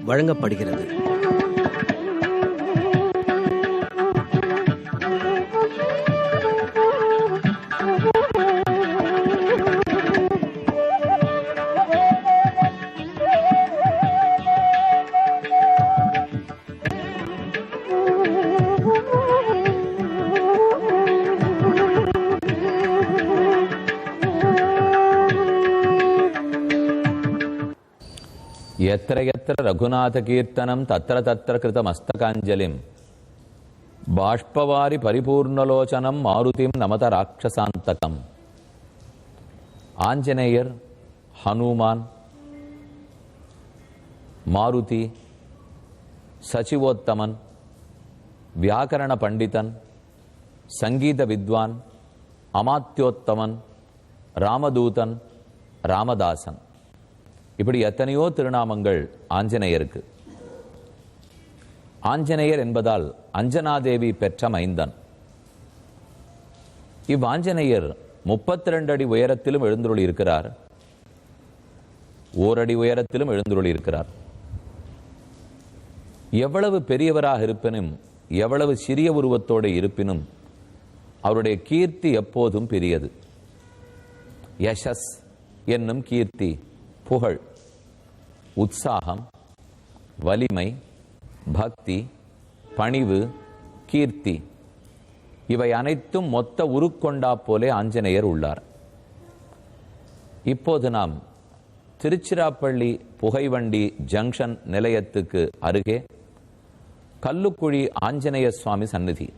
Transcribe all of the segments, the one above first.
வழங்கப்படுகிறது. यत्र यत्र रघुनाथ कीर्तनं तत्र तत्र कृतमस्तकाञ्जलिं बाष्पवारि परिपूर्णलोचनं मारुतिं नमत राक्षसान्तकम्. ஆஞ்சநேயர், ஹனுமான், மாருதி, சச்சிவோத்தமன், வியாக்கரண பண்டிதன், சங்கீத வித்வான், அமாத்யோத்தமன், ராமதூதன், ராமதாசன், இப்படி எத்தனையோ திருநாமங்கள் ஆஞ்சநேயருக்கு. ஆஞ்சநேயர் என்பதால் அஞ்சனாதேவி பெற்ற மைந்தன். இவ்வாஞ்சநேயர் 32 அடி உயரத்திலும் எழுந்துருளி இருக்கிறார், ஓரடி உயரத்திலும் எழுந்துருளி இருக்கிறார். எவ்வளவு பெரியவராக இருப்பினும், எவ்வளவு சிறிய உருவத்தோடு இருப்பினும் அவருடைய கீர்த்தி எப்போதும் பெரியது. யசஸ் என்னும் கீர்த்தி, புகழ், உற்சாகம், வலிமை, பக்தி, பணிவு, கீர்த்தி, இவை அனைத்தும் மொத்த உருக்கொண்டா போலே ஆஞ்சநேயர் உள்ளார். இப்போது நாம் திருச்சிராப்பள்ளி புகைவண்டி ஜங்ஷன் நிலையத்துக்கு அருகே கல்லுக்குழி ஆஞ்சநேய சுவாமி சந்நிதி,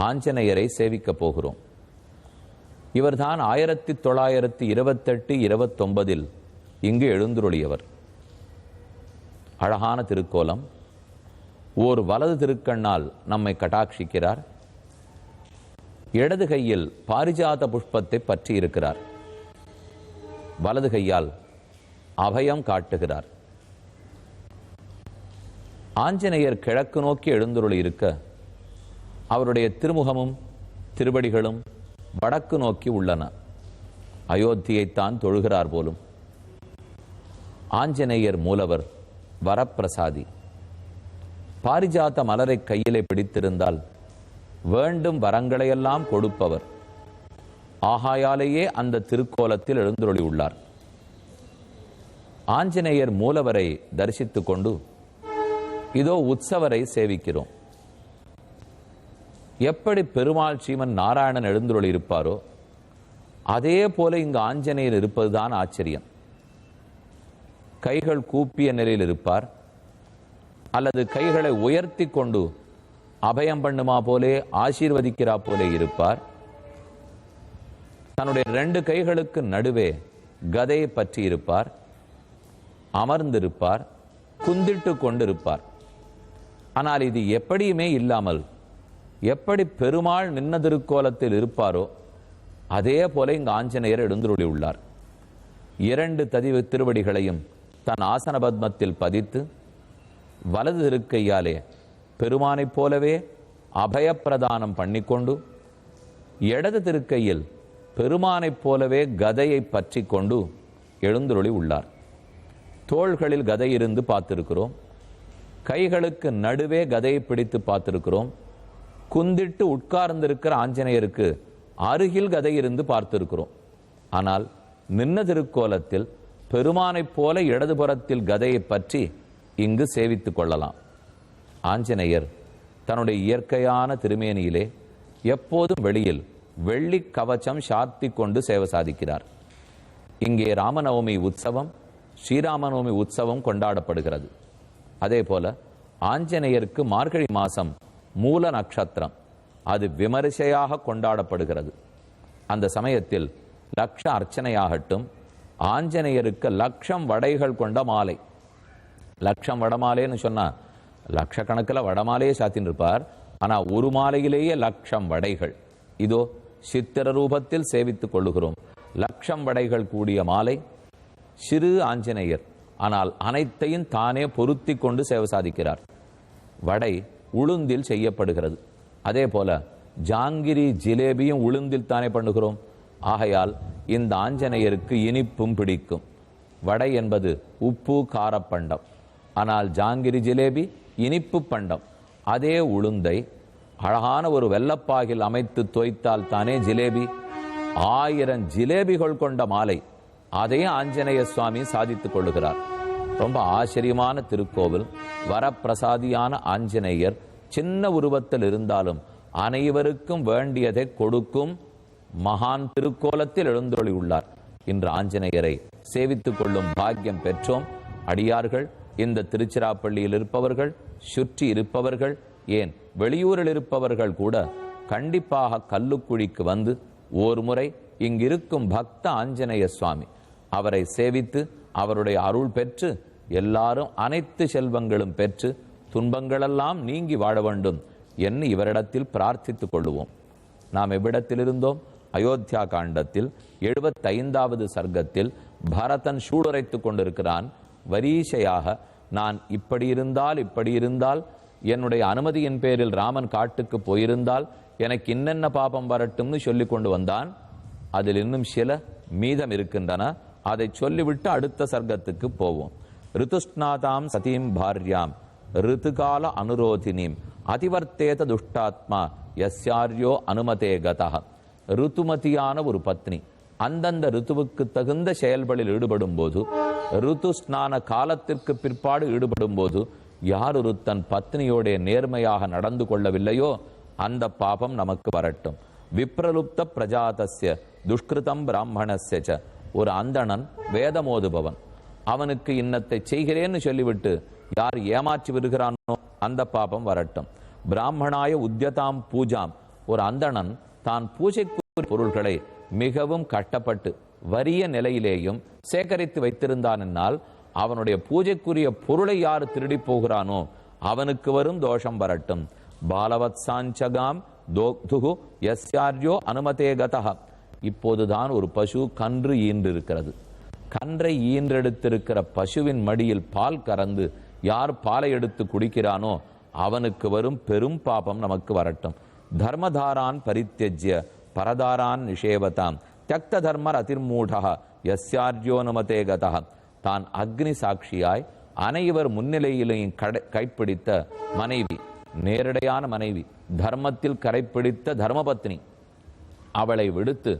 ஆஞ்சநேயரை சேவிக்கப் போகிறோம். இவர்தான் 1928-29 இங்கு எழுந்துருளியவர். அழகான திருக்கோலம். ஓர் வலது திருக்கண்ணால் நம்மை கட்டாட்சிக்கிறார். இடது கையில் பாரிஜாத புஷ்பத்தை பற்றி இருக்கிறார். வலது கையால் அபயம் காட்டுகிறார். ஆஞ்சநேயர் கிழக்கு நோக்கி எழுந்துருளி இருக்க அவருடைய திருமுகமும் திருவடிகளும் வடக்கு நோக்கி உள்ளன. அயோத்தியைத்தான் தொழுகிறார் போலும். ஆஞ்சநேயர் மூலவர், வரப்பிரசாதி. பாரிஜாத மலரை கையிலே பிடித்திருந்தால் வேண்டும் வரங்களையெல்லாம் கொடுப்பவர். ஆகாயாலேயே அந்த திருக்கோலத்தில் எழுந்துருளி உள்ளார். ஆஞ்சநேயர் மூலவரை தரிசித்துக் கொண்டு இதோ உற்சவரை சேவிக்கிறோம். எப்படி பெருமாள் ஸ்ரீமன் நாராயணன் எழுந்துருளி இருப்பாரோ அதே போல இங்கு ஆஞ்சநேயர் இருப்பதுதான் ஆச்சரியம். கைகள் கூப்பிய நிலையில் இருப்பார், அல்லது கைகளை உயர்த்தி கொண்டு அபயம் பண்ணுமா போலே ஆசீர்வதிக்கிறா போலே இருப்பார். தன்னுடைய 2 கைகளுக்கு நடுவே கதையை பற்றி இருப்பார், அமர்ந்திருப்பார், குந்திட்டு கொண்டிருப்பார். ஆனால் இது எப்படியுமே இல்லாமல் எப்படி பெருமாள் நின்ன திருக்கோலத்தில் இருப்பாரோ அதே போல இங்கு ஆஞ்சநேயர் எழுந்துருளி உள்ளார். 2 திருவடிகளையும் தன் ஆசன பத்மத்தில் பதித்து வலது திருக்கையாலே பெருமானைப் போலவே அபயப்பிரதானம் பண்ணிக்கொண்டு இடது திருக்கையில் பெருமானைப் போலவே கதையை பற்றி கொண்டு எழுந்துருளி உள்ளார். தோள்களில் கதை இருந்து பார்த்திருக்கிறோம். கைகளுக்கு நடுவே கதையை பிடித்து பார்த்திருக்கிறோம். குந்திட்டு உட்கார்ந்திருக்கிற ஆஞ்சநேயருக்கு அருகில் கதை இருந்து பார்த்திருக்கிறோம். ஆனால் நின்ன திருக்கோலத்தில் பெருமானைப் போல இடதுபுறத்தில் கதையை பற்றி இங்கு சேவித்துக் கொள்ளலாம். ஆஞ்சநேயர் தன்னுடைய இயற்கையான திருமேனியிலே எப்போதும் வெளியில் வெள்ளி கவச்சம் சாத்தி கொண்டு சேவை சாதிக்கிறார். இங்கே ராமநவமி உற்சவம், ஸ்ரீராமநவமி உற்சவம் கொண்டாடப்படுகிறது. அதே போல ஆஞ்சநேயருக்கு மார்கழி மாசம் மூல நட்சத்திரம், அது விமரிசையாக கொண்டாடப்படுகிறது. அந்த சமயத்தில் லட்ச அர்ச்சனையாகட்டும், ஆஞ்சநேயருக்கு 1,00,000 வடைகள் கொண்ட மாலை. 1,00,000 வடமாலைன்னு சொன்னா லட்சக்கணக்கில் வடமாலையே சாத்தின்னு இருப்பார். ஆனால் ஒரு மாலையிலேயே 1,00,000 வடைகள். இதோ சித்திர ரூபத்தில் சேவித்துக் கொள்ளுகிறோம். 1,00,000 வடைகள் கூடிய மாலை. சிறு ஆஞ்சநேயர், ஆனால் அனைத்தையும் தானே பொருத்தி கொண்டு சேவை சாதிக்கிறார். வடை உளுந்தில் செய்யப்படுகிறது. அதே போல ஜாங்கிரி ஜிலேபியும் உளுந்தில் தானே பண்ணுகிறோம். ஆகையால் இந்த ஆஞ்சநேயருக்கு இனிப்பும் பிடிக்கும். வடை என்பது உப்பு காரப்பண்டம். ஆனால் ஜாங்கிரி ஜிலேபி இனிப்பு பண்டம். அதே உளுந்தை அழகான ஒரு வெள்ளப்பாகில் அமைத்து தோய்த்தால் தானே ஜிலேபி. 1000 ஜிலேபிகள் கொண்ட மாலை அதையும் ஆஞ்சநேய சுவாமி சாதித்துக் கொள்ளுகிறார். ரொம்ப ஆச்சரியமான திருக்கோவில். வரப்பிரசாதியான ஆஞ்சநேயர் சின்ன உருவத்தில் இருந்தாலும் அனைவருக்கும் வேண்டியதை கொடுக்கும் மகான் திருக்கோலத்தில் எழுந்தருளி உள்ளார். இன்று ஆஞ்சநேயரை சேவித்துக் கொள்ளும் பாக்கியம் பெற்றோம். அடியார்கள், இந்த திருச்சிராப்பள்ளியில் இருப்பவர்கள், சுற்றி இருப்பவர்கள், ஏன் வெளியூரில் இருப்பவர்கள் கூட கண்டிப்பாக கல்லுக்குழிக்கு வந்து ஒரு முறை இங்கிருக்கும் பக்த ஆஞ்சநேய சுவாமி அவரை சேவித்து அவருடைய அருள் பெற்று எல்லாரும் அனைத்து செல்வங்களும் பெற்று துன்பங்களெல்லாம் நீங்கி வாழ வேண்டும் என்று இவரிடத்தில் பிரார்த்தித்துக் கொள்ளுவோம். நாம் எவ்விடத்தில் இருந்தோம்? அயோத்தியா காண்டத்தில் 75வது சர்க்கத்தில் பரதன் சூடுரைத்துக் கொண்டிருக்கிறான். வரிசையாக நான் இப்படி இருந்தால் என்னுடைய அனுமதியின் பேரில் ராமன் காட்டுக்கு போயிருந்தால் எனக்கு இன்னென்ன பாபம் வரட்டும்னு சொல்லி கொண்டு வந்தான். அதில் இன்னும் சில மீதம் இருக்கின்றன. அதை சொல்லிவிட்டு அடுத்த சர்க்கத்துக்கு போவோம். ரிதுஷ்ணாதாம் சதீம் பாரியாம் ரிதுகால அனுரோதினீம் அதிவர்த்தேத துஷ்டாத்மா யஸ்யார்யோ அனுமதே கதா. ருத்துமதியான ஒரு பத்னி அந்தந்த ருத்துவுக்கு தகுந்த செயல்களில் ஈடுபடும் போது, ருத்து ஸ்நான காலத்திற்கு பிற்பாடு ஈடுபடும் போது யார் ஒரு தன் பத்னியோட நேர்மையாக நடந்து கொள்ளவில்லையோ அந்த பாபம் நமக்கு வரட்டும். விப்ரலுப்த பிரஜாதஸ்ய துஷ்கிருதம் பிராமணஸ்ய. ஒரு அந்தணன் வேதமோதுபவன், அவனுக்கு இன்னத்தை செய்கிறேன்னு சொல்லிவிட்டு யார் ஏமாற்றி விடுகிறானோ அந்த பாபம் வரட்டும். பிராமணாய உத்யதாம் பூஜாம். ஒரு அந்தணன் தான் பூஜைக்குரிய பொருள்களை மிகவும் கட்டப்பட்டு வறிய நிலையிலேயும் சேகரித்து வைத்திருந்தான் என்னால் அவனுடைய பூஜைக்குரிய பொருளை யார் திருடி போகிறானோ அவனுக்கு வரும் தோஷம் வரட்டும். பாலவத் சாஞ்சகாம் தோக்துகு யஸ்யார்யோ அனுமதே கதா. இப்போதுதான் ஒரு பசு கன்று ஈன்றிருக்கிறது. கன்றை ஈன்றெடுத்திருக்கிற பசுவின் மடியில் பால் கறந்து யார் பாலை எடுத்து குடிக்கிறானோ அவனுக்கு வரும் பெரும் பாபம் நமக்கு வரட்டும். தர்மதாரான் பரித்யஜ்ய பரதாரான் நிஷேவதாம் தியக்த தர்மர் அதிர்மூடா யஸ்யார்யோ அனுமதே கதா. தான் அக்னி சாட்சியாய் அனைவர் முன்னிலையிலையும் கைப்பிடித்த மனைவி, நேரடியான மனைவி, தர்மத்தில் கரைப்பிடித்த தர்மபத்னி, அவளை விடுத்து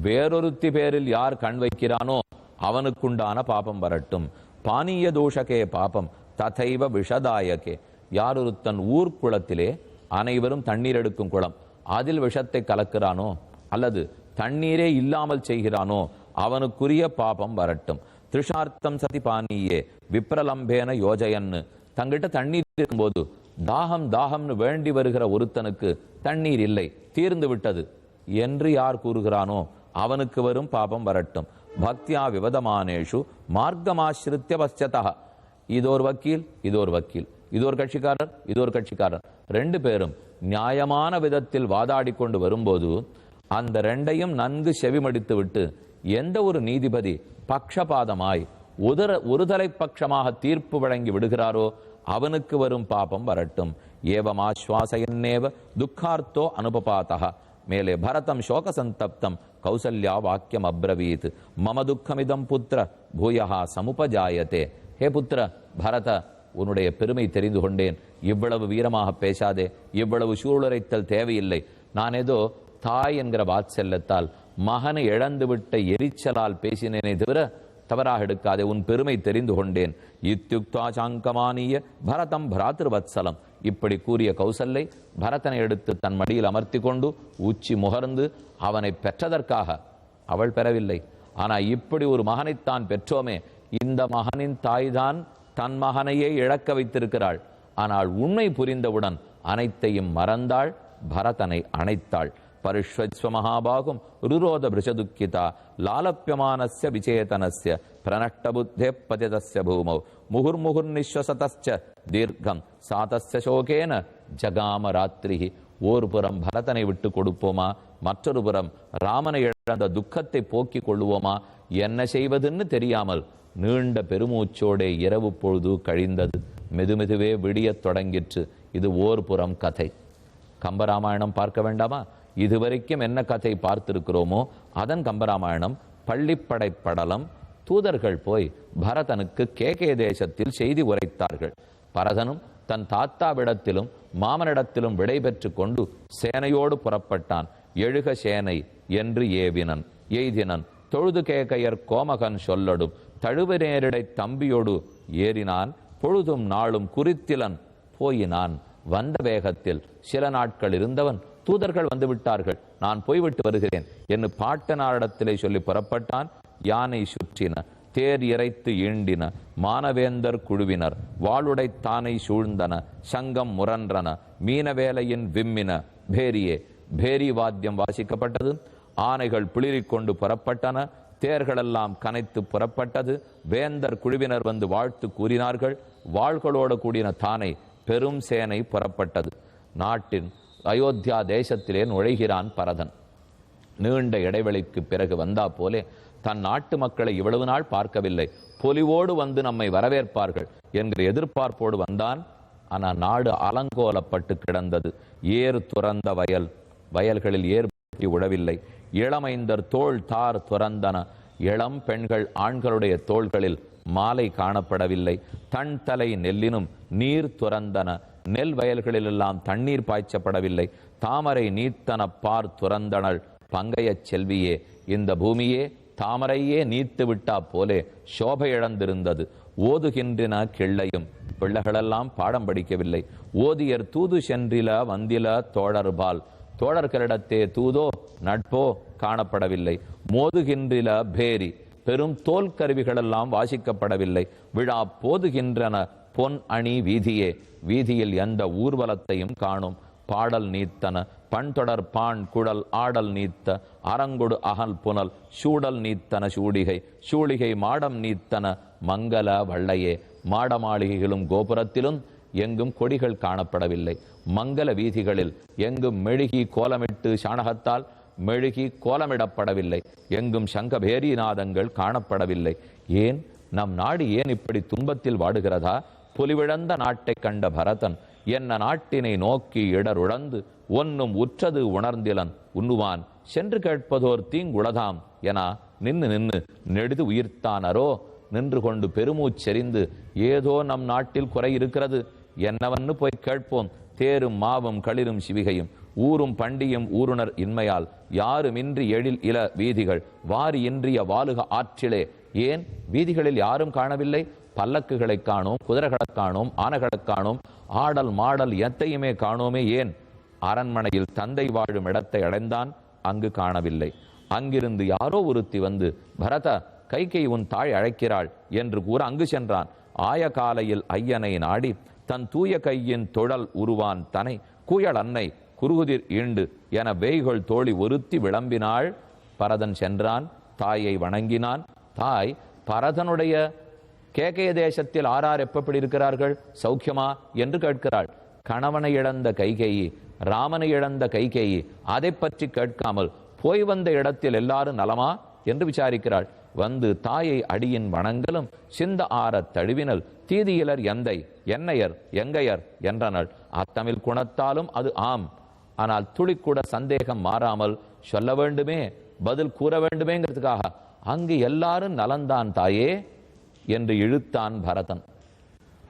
வேறொருத்தி பேரில் யார் கண் வைக்கிறானோ அவனுக்குண்டான பாபம் வரட்டும். பானீய தோஷகே பாபம் ததைவ விஷதாயகே. யார் ஒரு தன் ஊர்க்குளத்திலே அனைவரும் தண்ணீர் எடுக்கும் குளம் அதில் விஷத்தை கலக்கிறானோ அல்லது தண்ணீரே இல்லாமல் செய்கிறானோ அவனுக்குரிய பாபம் வரட்டும். திருஷார்த்தம் சதி பானியே விப்ரலம்பேன யோஜயன்னு. தங்கிட்ட தண்ணீர் இருக்கும்போது தாகம்னு வேண்டி வருகிற ஒருத்தனுக்கு தண்ணீர் இல்லை, தீர்ந்து விட்டது என்று யார் கூறுகிறானோ அவனுக்கு வரும் பாபம் வரட்டும். பக்தியா விவதமானேஷு மார்க்கமாசிரித்ய பశ్చதா. இதோர் வக்கீல், இதோர் வக்கீல், இதோர் கட்சிக்காரர், இதோர் கட்சிக்காரர், ரெண்டு பேரும் நியாயமான விதத்தில் வாதாடி கொண்டு வரும்போது அந்த ரெண்டையும் நன்கு செவிமடித்து விட்டு எந்த ஒரு நீதிபதி பக்ஷபாதமாய் ஒருதலை பட்சமாக தீர்ப்பு வழங்கி விடுகிறாரோ அவனுக்கு வரும் பாபம் வரட்டும். ஏவமாஸ்வாசயன்னேவ துக்கார்த்தோ அனுபபாதா. மேலே பரதம் சோக சந்தப்தம் கௌசல்யா வாக்கியம் அப்ரவீத். மம துக்கமிதம் புத்திர பூயா சமுபஜாயத்தே. ஹே புத்திர பரத, உன்னுடைய பெருமை தெரிந்து கொண்டேன். இவ்வளவு வீரமாக பேசாதே, இவ்வளவு சூளுரைத்தல் தேவையில்லை. நான் ஏதோ தாய் என்கிற வாத்சல்யத்தால் மகனை இழந்துவிட்ட எரிச்சலால் பேசினேனே தவிர தவறாக எடுக்காதே. உன் பெருமை தெரிந்து கொண்டேன். இத்யுக்தா சாங்கமானிய பரதம் பிராத்திருவத்சலம். இப்படி கூறிய கௌசல்யை பரதனை எடுத்து தன் மடியில் அமர்த்தி கொண்டு உச்சி முகர்ந்து அவனை பெற்றதற்காக அவள் பெறவில்லை. ஆனால் இப்படி ஒரு மகனைத்தான் பெற்றோமே, இந்த மகனின் தாய்தான் தன் மகனையே இழக்க வைத்திருக்கிறாள். ஆனால் உண்மை புரிந்தவுடன் அனைத்தையும் மறந்தாள், பரதனை அணைத்தாள். பரிஷ்வஸ்வ மகாபாகும் ருரோத பிருஷதுக்கிதா லாலப்பியமானஸ்ய விசேதனஸ்ய பிரனஷ்ட புத்தே பதிதஸ்ய பூமௌ முகுர்முகுர் நிஸ்வசதஸ்ய தீர்க்கம் சாதஸ்ய சோகேன ஜகாம ராத்திரிஹி. ஒரு புறம் பரதனை விட்டு கொடுப்போமா, மற்றொரு புறம் ராமனை இழந்த துக்கத்தை போக்கிக் கொள்ளுவோமா? என்ன செய்வதுன்னு தெரியாமல் நீண்ட பெருமூச்சோடே இரவு பொழுது கழிந்தது. மெதுமெதுவே விடியத் தொடங்கிற்று. இது ஓர் புறம் கதை. கம்பராமாயணம் பார்க்க வேண்டாமா? இதுவரைக்கும் என்ன கதை பார்த்திருக்கிறோமோ அதன் கம்பராமாயணம். பள்ளிப்படை படலம், தூதர்கள் போய் பரதனுக்கு கேகே தேசத்தில் செய்தி உரைத்தார்கள். பரதனும் தன் தாத்தாவிடத்திலும் மாமனிடத்திலும் விடை பெற்று கொண்டு சேனையோடு புறப்பட்டான். எழுக சேனை என்று ஏவினன் எய்தினன் தொழுது கேகையர் கோமகன் சொல்லொடும் தழுவு நேரிடை தம்பியோடு ஏறினான். பொழுதும் நாளும் குறித்திலன் போயினான். வந்த வேகத்தில் சில நாட்கள் இருந்தவன் தூதர்கள் வந்து விட்டார்கள், நான் போய்விட்டு வருகிறேன் என்று பாட்டனாரிடத்திலே சொல்லி புறப்பட்டான். யானை சுற்றின, தேர் இறைத்து ஈண்டின, மானவேந்தர் குழுவினர் வாளுடை தானை சூழ்ந்தன, சங்கம் முரன்றன, மீனவேலையின் விம்மின பேரியே பேரி வாத்தியம் வாசிக்கப்பட்டது. ஆனைகள் பிளிரிக்கொண்டு புறப்பட்டன, தேர்களெல்லாம் கனைத்து புறப்பட்டது. வேந்தர் குழுவினர் வந்து வாழ்த்து கூறினார்கள். வாள்களோடு கூடின தானை பெரும் சேனை புறப்பட்டது. நாட்டின் அயோத்தியா தேசத்திலே நுழைகிறான் பரதன். நீண்ட இடைவெளிக்கு பிறகு வந்தா போலே தன் நாட்டு மக்களை இவ்வளவு நாள் பார்க்கவில்லை, பொலிவோடு வந்து நம்மை வரவேற்பார்கள் என்கிற எதிர்பார்ப்போடு வந்தான். ஆனால் நாடு அலங்கோலப்பட்டு கிடந்தது. ஏறு துறந்த வயல்களில் ஏர் உழவில்லை. இளமைந்தர் தோள் தார் துறந்தன, இளம் பெண்கள் ஆண்களுடைய தோள்களில் மாலை காணப்படவில்லை. தன் தலை நெல்லினும் நீர் துறந்தன, நெல் வயல்களிலெல்லாம் தண்ணீர் பாய்ச்சப்படவில்லை. தாமரை நீத்தன பார் துறந்தனள் பங்கைய செல்வியே, இந்த பூமியே தாமரையே நீத்து விட்டா போலே சோபை இழந்திருந்தது. ஓதுகின்றன கிள்ளையும், பிள்ளைகளெல்லாம் பாடம் படிக்கவில்லை. ஓதியர் தூது சென்றில வந்தில தோழர்பால், தோழர்களிடத்தே தூதோ நட்போ காணப்படவில்லை. மோதுகின்றில பேரி, பெரும் தோல் கருவிகளெல்லாம் வாசிக்கப்படவில்லை. விழா போதுகின்றன பொன் அணி வீதியே, வீதியில் எந்த ஊர்வலத்தையும் காணும். பாடல் நீத்தன பண்தொடர் பாண் குழல் ஆடல் நீத்த, அரங்கொடு அகல் புனல் சூடல் நீத்தன சூடிகை, சூழிகை மாடம் நீத்தன மங்கள வள்ளையே. மாட மாளிகைகளும் கோபுரத்திலும் எங்கும் கொடிகள் காணப்படவில்லை. மங்கள வீதிகளில் எங்கும் மெழுகி கோலமிட்டு சாணகத்தால் மெழுகி கோலமிடப்படவில்லை. எங்கும் சங்கபேரிநாதங்கள் காணப்படவில்லை. ஏன் நம் நாடு ஏன் இப்படி துன்பத்தில் வாடுகிறதா? புலிவிழந்த நாட்டை கண்ட பரதன் என்ன நாட்டினை நோக்கி இடருழந்து ஒன்னும் உற்றது உணர்ந்திலன் உண்ணுவான் சென்று கேட்பதோர் தீங்குளதாம் என நின்று நெடுது உயிர்த்தானரோ. நின்று கொண்டு பெருமூச்செறிந்து ஏதோ நம் நாட்டில் குறை இருக்கிறது, என்னவன்னு போய் கேட்போம். தேரும் மாவும் களிரும் சிவிகையும் ஊரும் பண்டியும் ஊருணர் இன்மையால் யாருமின்றி எழில் இள வீதிகள் வாரி இன்றிய வாலுக ஆற்றிலே. ஏன் வீதிகளில் யாரும் காணவில்லை? பல்லக்குகளை காணோம், குதிரைகளை காணோம், ஆனைகளை காணோம், ஆடல் மாடல் எத்தையுமே காணோமே. ஏன்? அரண்மனையில் தந்தை வாழும் இடத்தை அடைந்தான், அங்கு காணவில்லை. அங்கிருந்து யாரோ ஒருத்தி வந்து பரத கைகை உன் தாய் அழைக்கிறாள் என்று கூற அங்கு சென்றான். ஆய காலையில் ஐயனை நாடி தன் தூய கையின் தொழல் உருவான் தனை கூயல் அன்னை குருகுதிர் ஈண்டு என வேய்கள் தோழி ஒருத்தி விளம்பினாள். பரதன் சென்றான், தாயை வணங்கினான். தாய் பரதனுடைய கேகய தேசத்தில் ஆரார் எப்படி இருக்கிறார்கள், சௌக்கியமா என்று கேட்கிறாள். கணவனை இழந்த கைகேயி, ராமனை இழந்த கைகேயி அதை பற்றி கேட்காமல் போய் வந்த இடத்தில் எல்லாரும் நலமா என்று விசாரிக்கிறாள். வந்து தாயை அடியின் வணங்கலும் சிந்த ஆறத் தழுவினல் தீதியிலர் எந்தை என்னையர் எங்கையர் என்றனள். அத்தமிழ் குணத்தாலும் அது ஆம். ஆனால் துளிக்கூட சந்தேகம் மாறாமல் சொல்ல வேண்டுமே, பதில் கூற வேண்டுமேங்கிறதுக்காக அங்கு எல்லாரும் நலந்தான் தாயே என்று இழுத்தான் பரதன்.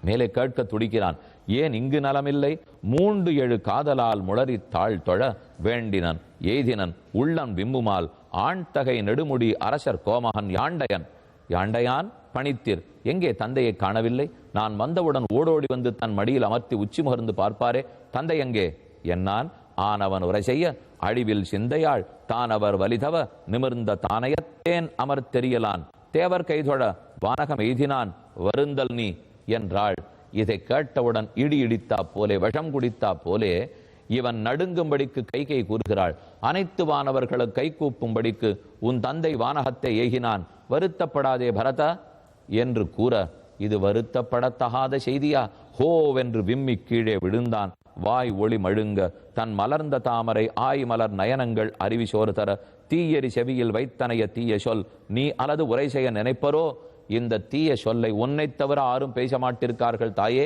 மேலே கேட்க துடிக்கிறான், ஏன் இங்கு நலமில்லை? 3 காதலால் முளறி தாழ் தொழ வேண்டினன் எய்தினன் உள்ளன் விம்முமால் ஆண்தகை நெடுமுடி அரசர் கோமகன் யாண்டையன். யாண்டையான் பணித்தீர், எங்கே தந்தையை காணவில்லை? நான் வந்தவுடன் ஓடோடி வந்து தன் மடியில் அமர்த்தி உச்சி முகர்ந்து பார்ப்பாரே, தந்தை எங்கே என்னான்? ஆனவன் உரை செய்ய அழிவில் சிந்தையாள் தானவர் வலிதவ நிமிர்ந்த தானயத்தேன் அமர் தெரியலான் தேவர் கைதொழ வானகம் எய்தினான் வருந்தல் நீ என்றாள். இதை கேட்டவுடன் இடி இடித்தா போலே விஷம் குடித்தா போலே இவன் நடுங்கும்படிக்கு கைகை கூறுகிறாள். அனைத்து வானவர்களும் கை கூப்பும்படிக்கு உன் தந்தை வானகத்தை ஏகினான், வருத்தப்படாதே பரதா என்று கூற, இது வருத்தப்படத்தகாத செய்தியா? ஹோவென்று விம்மி கீழே விழுந்தான். வாய் ஒளி மழுங்க தன் மலர்ந்த தாமரை ஆய் மலர் நயனங்கள் அருவி சோறு தர தீயரி செவியில் வைத்தனைய தீய சொல் நீ அல்லது உரை செய்ய நினைப்பரோ? இந்த தீய சொல்லை உன்னை தவிர யாரும் பேச மாட்டிருக்கார்கள் தாயே,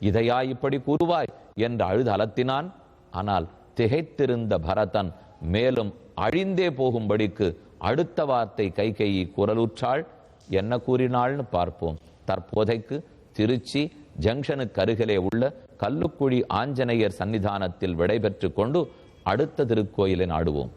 இதையா இப்படி கூறுவாய் என்று அழுது அலத்தினான். ஆனால் திகைத்திருந்த பரதன் மேலும் அழிந்தே போகும்படிக்கு அடுத்த வார்த்தை கைகேயி குரலுற்றாள். என்ன கூறினாள்னு பார்ப்போம். தற்போதைக்கு திருச்சி ஜங்ஷனுக்கு அருகிலே உள்ள கல்லுக்குழி ஆஞ்சநேயர் சன்னிதானத்தில் விடைபெற்று கொண்டு அடுத்த திருக்கோயிலை நாடுவோம்.